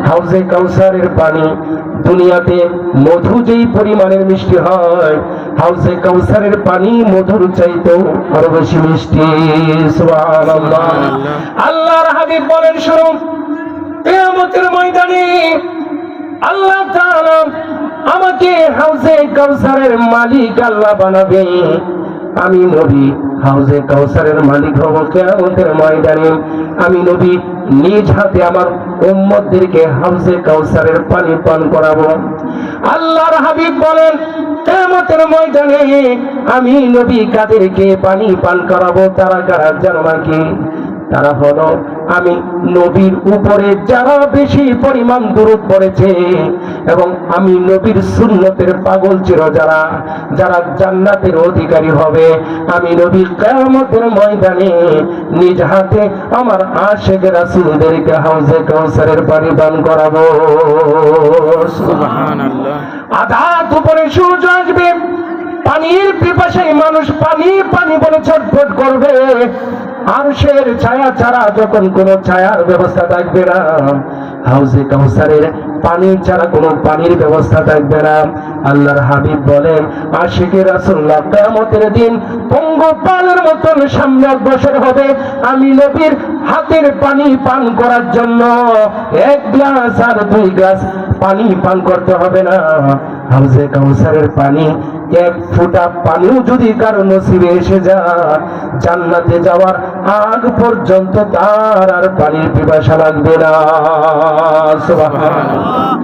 হাউজে কাউসারের পানি দুনিয়াতে মধু যেই পরিমাণের মিষ্টি হয়, হাউজে কাউসারের পানি মধুর চাইতেও আরো বেশি মিষ্টি। সুবহানাল্লাহ। আল্লাহর হাবিব বলেন, শুনুন, কিয়ামতের ময়দানে আল্লাহ তাআলা আমাকে হাউজে কাউসারের মালিক আল্লাহ বানাবে। আমি নবী হাউজে কাউসারের মালিক হব কিয়ামতের ময়দানে। আমি নবী নিজ হাতে আমার উম্মতদেরকে হাউজে কাউসারের পানি পান করাবো। আল্লাহর হাবিব বলেন, কিয়ামতের ময়দানে আমি নবী কাদেরকে পানি পান করাবো? তারা কারা জানো নাকি? তারা হলো আমি নবীর উপরে যারা বেশি পরিমাণ দুরূদ পড়েছে এবং আমি নবীর সুন্নতের পাগল ছিল যারা, যারা জান্নাতের অধিকারী হবে। আমি নবী কিয়ামতের ময়দানে নিজ হাতে আমার আশিক রাসূলদেরকে হাউজে কাউসারের পানি পান করাবো। সুবহানাল্লাহ। আধাত উপরে সূর্য আসবে, পানির পিপাসায় মানুষ পানি পানি বলে ছটফট করবে। আরশের ছায়া ছাড়া যখন কোনো ছায়ার ব্যবস্থা থাকবে না, হাউজে কাউসারের পানি ছাড়া কোনো পানির ব্যবস্থা থাকবে না। আল্লাহর হাবিব বলেন, আশিকে রাসূলুল্লাহ কিয়ামতের দিন পঙ্গপালের মতন সামনে অগ্রসর হবে। আমি নবীর হাতের পানি পান করার জন্য এক গ্লাস আর দুই গ্লাস পানি পান করতে হবে না। হাউজে কাউসারের পানি এক ফোঁটা পানিও যদি কারো নসিবে এসে যায়, জান্নাতে যাওয়ার আগ পর্যন্ত তার আর পানির পিপাসা লাগবে না। সুবহানাল্লাহ।